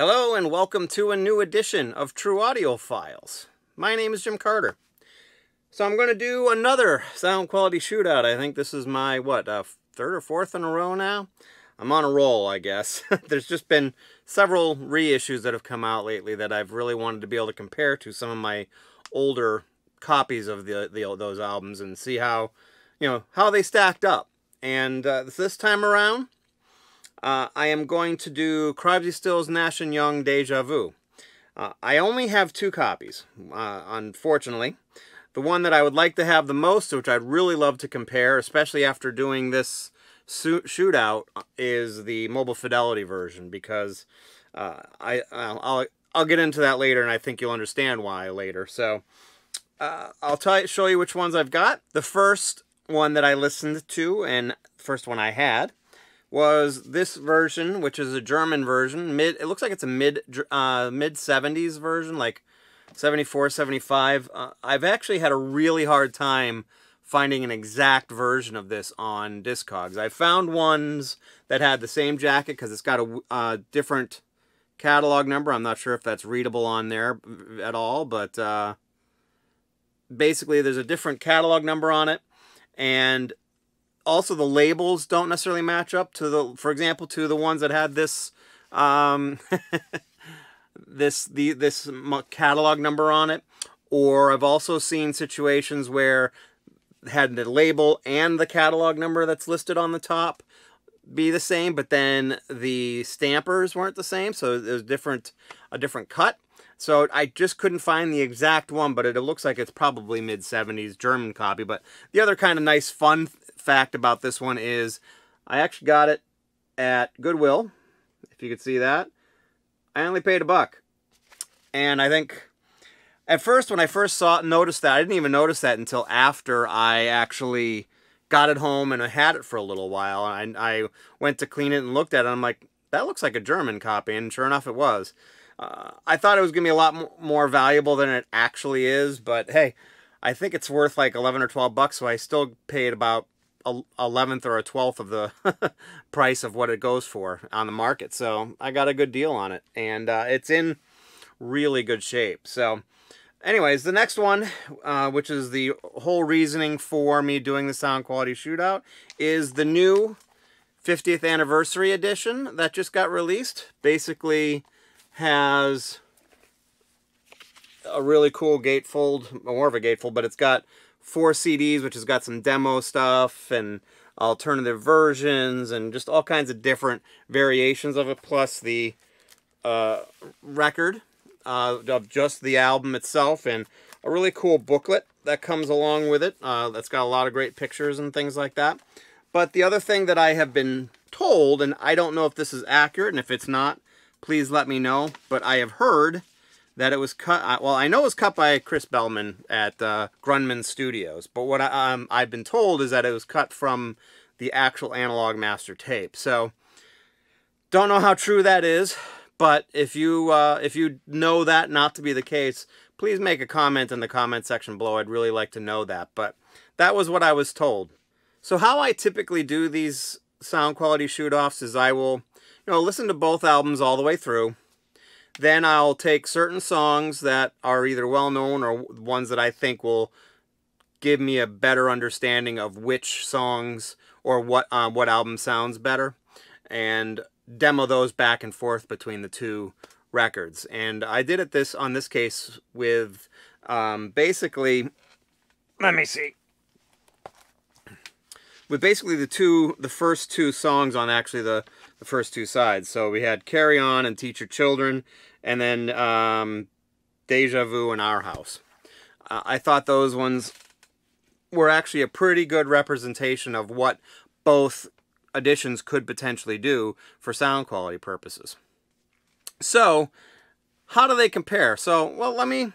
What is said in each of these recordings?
Hello and welcome to a new edition of True Audiophiles. My name is Jim Carter. So I'm going to do another sound quality shootout. I think this is my, third or fourth in a row now? I'm on a roll, I guess. There's just been several reissues that have come out lately that I've really wanted to be able to compare to some of my older copies of those albums and see how, how they stacked up. And this time around, I am going to do Crosby, Stills, Nash & Young, Deja Vu. I only have two copies, unfortunately. The one that I would like to have the most, which I'd really love to compare, especially after doing this shootout, is the Mobile Fidelity version, because I'll get into that later, and I think you'll understand why later. So I'll show you which ones I've got. The first one that I listened to, and first one I had, was this version, which is a German version. It looks like it's a mid 70s version, like 74, 75. I've actually had a really hard time finding an exact version of this on Discogs. I found ones that had the same jacket because it's got a different catalog number. I'm not sure if that's readable on there at all, but basically there's a different catalog number on it, and also the labels don't necessarily match up to for example, to the ones that had this this catalog number on it. Or I've also seen situations where had the label and the catalog number that's listed on the top be the same, but then the stampers weren't the same, so there's a different cut. So I just couldn't find the exact one, but it looks like it's probably mid-70s German copy. But the other kind of nice fun fact about this one is I actually got it at Goodwill, if you could see that. I only paid $1. And I think at first, when I first noticed that, I didn't even notice that until after I actually got it home and I had it for a little while. I went to clean it and looked at it, and I'm like, that looks like a German copy, and sure enough it was. I thought it was going to be a lot more valuable than it actually is, but hey, I think it's worth like 11 or 12 bucks, so I still paid about 11th or a 12th of the price of what it goes for on the market. So I got a good deal on it, and it's in really good shape. So anyways, the next one, which is the whole reasoning for me doing the sound quality shootout, is the new 50th anniversary edition that just got released. Basically has a really cool gatefold, more of a gatefold, but it's got 4 CDs, which has got some demo stuff and alternative versions and just all kinds of different variations of it, plus the record of just the album itself, and a really cool booklet that comes along with it that's got a lot of great pictures and things like that. But the other thing that I have been told, and I don't know if this is accurate, and if it's not, please let me know, but I have heard that it was cut, well, I know it was cut by Chris Bellman at Grunman Studios, but what I've been told is that it was cut from the actual analog master tape. So, don't know how true that is, but if you know that not to be the case, please make a comment in the comment section below. I'd really like to know that, but that was what I was told. So how I typically do these sound quality shoot-offs is I will, listen to both albums all the way through. Then I'll take certain songs that are either well-known or ones that I think will give me a better understanding of which songs or what album sounds better, and demo those back and forth between the two records. And I did it on this case with basically, let me see, with basically the first two songs on actually the first two sides. So we had Carry On and Teach Your Children, and then Deja Vu and Our House. I thought those ones were actually a pretty good representation of what both editions could potentially do for sound quality purposes. So, how do they compare? So, well, let me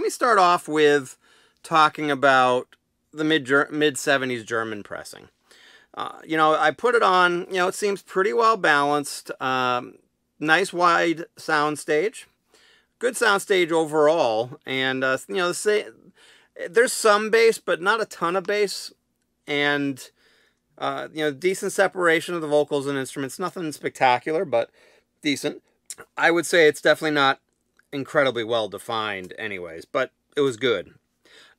start off with talking about the mid-70s German pressing. I put it on, it seems pretty well balanced. Nice wide sound stage. Good sound stage overall. And, there's some bass, but not a ton of bass. And, decent separation of the vocals and instruments. Nothing spectacular, but decent. I would say it's definitely not incredibly well defined anyways, but it was good.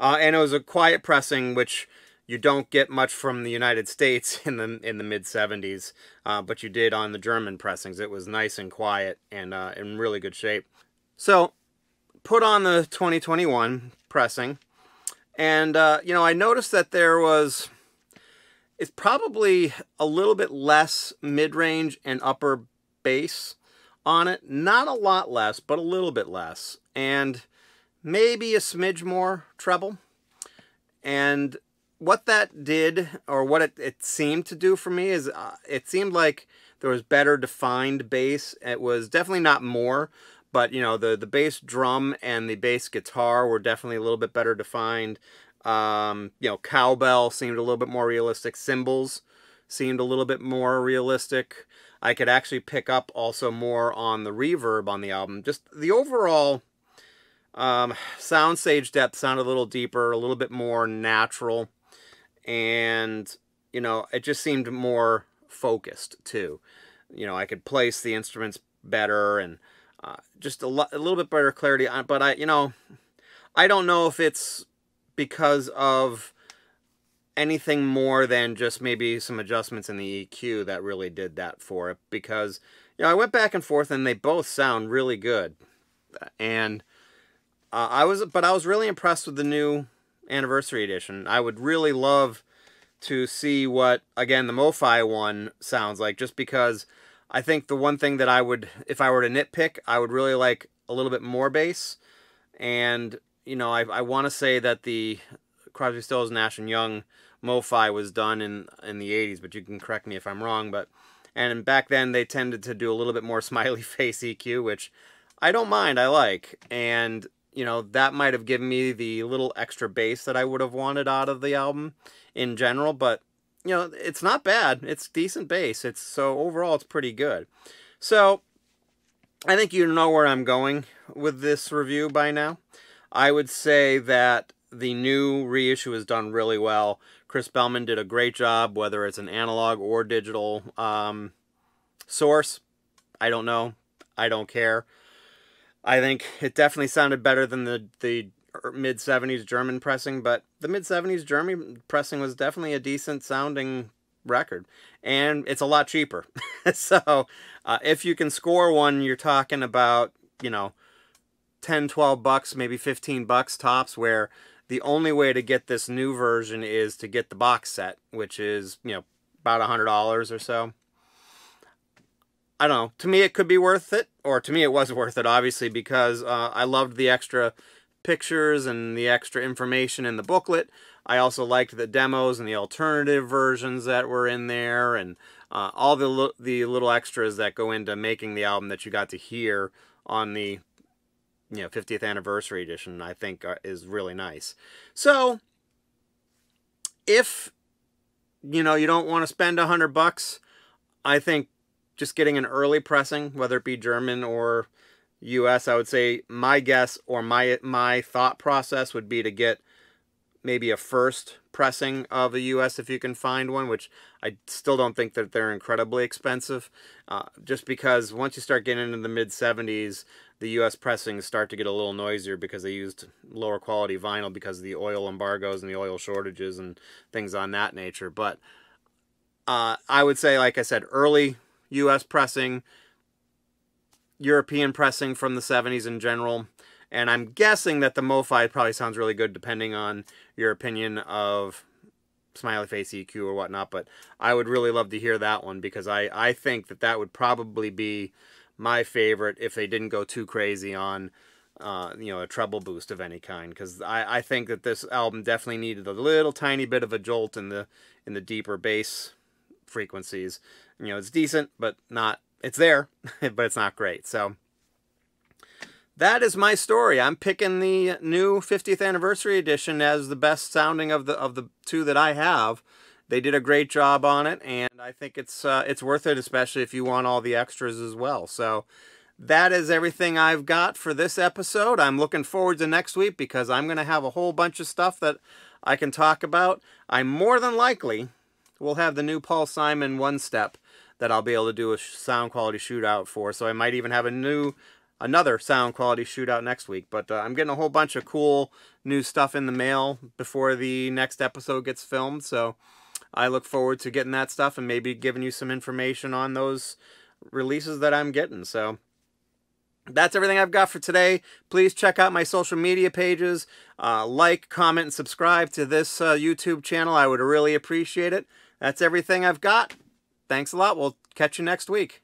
And it was a quiet pressing, which you don't get much from the United States in the mid 70s, but you did on the German pressings. It was nice and quiet and in really good shape. So put on the 2021 pressing, and you know, I noticed that it's probably a little bit less mid-range and upper bass on it. Not a lot less, but a little bit less. And maybe a smidge more treble. And what that did, or what it seemed to do for me, is it seemed like there was better defined bass. It was definitely not more, but you know, the bass drum and the bass guitar were definitely a little bit better defined. You know, cowbell seemed a little bit more realistic. Cymbals seemed a little bit more realistic. I could actually pick up also more on the reverb on the album. Just the overall sound stage depth sounded a little deeper, a little bit more natural, and you know, it just seemed more focused too. You know, I could place the instruments better, and just a little bit better clarity. But you know, I don't know if it's because of anything more than just maybe some adjustments in the EQ that really did that for it, because you know, I went back and forth and they both sound really good. And I was really impressed with the new anniversary edition. I would really love to see what, again, the MoFi one sounds like, just because I think the one thing that I would, if I were to nitpick, I would really like a little bit more bass. And you know, I want to say that the Crosby, Stills, Nash & Young MoFi was done in the 80s, but you can correct me if I'm wrong. And back then they tended to do a little bit more smiley face EQ, which I don't mind, I like. And, you know, that might have given me the little extra bass that I would have wanted out of the album in general. But, you know, it's not bad. It's decent bass. So overall, it's pretty good. So I think you know where I'm going with this review by now. I would say that the new reissue is done really well. Chris Bellman did a great job, whether it's an analog or digital source. I don't know. I don't care. I think it definitely sounded better than the mid-70s German pressing, but the mid-70s German pressing was definitely a decent sounding record. And it's a lot cheaper. So if you can score one, you're talking about, you know, 10, 12 bucks, maybe 15 bucks tops, where the only way to get this new version is to get the box set, which is, you know, about $100 or so. I don't know. To me, it could be worth it, or to me, it was worth it, obviously, because I loved the extra pictures and the extra information in the booklet. I also liked the demos and the alternative versions that were in there, and all the little extras that go into making the album that you got to hear on the 50th anniversary edition, I think is really nice. So if you don't want to spend $100, I think just getting an early pressing, whether it be German or US, I would say my guess or my thought process would be to get maybe a first pressing of a US if you can find one, which I still don't think that they're incredibly expensive, just because once you start getting into the mid-70s, the US pressings start to get a little noisier because they used lower quality vinyl because of the oil embargoes and the oil shortages and things on that nature. But I would say, like I said, early US pressing, European pressing from the 70s in general, and I'm guessing that the MoFi probably sounds really good depending on your opinion of smiley face EQ or whatnot, but I would really love to hear that one, because I think that would probably be my favorite if they didn't go too crazy on a treble boost of any kind, because I think that this album definitely needed a little tiny bit of a jolt in the deeper bass frequencies. It's decent, but not, it's there, but it's not great. So that is my story. I'm picking the new 50th anniversary edition as the best sounding of the two that I have. They did a great job on it, and I think it's worth it, especially if you want all the extras as well. So that is everything I've got for this episode. I'm looking forward to next week, because I'm going to have a whole bunch of stuff that I can talk about. I more than likely will have the new Paul Simon One Step that I'll be able to do a sound quality shootout for. So I might even have another sound quality shootout next week. But I'm getting a whole bunch of cool new stuff in the mail before the next episode gets filmed. So I look forward to getting that stuff and maybe giving you some information on those releases that I'm getting. So that's everything I've got for today. Please check out my social media pages. Like, comment, and subscribe to this YouTube channel. I would really appreciate it. That's everything I've got. Thanks a lot. We'll catch you next week.